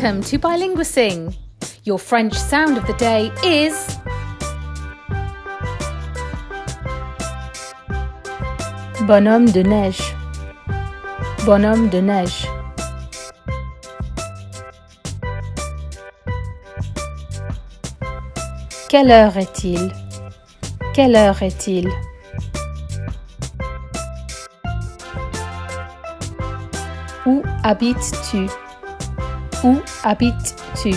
Welcome to BilinguaSing. Your French sound of the day is bonhomme de neige. Bonhomme de neige. Quelle heure est-il? Quelle heure est-il? Où habites-tu? Où habites-tu?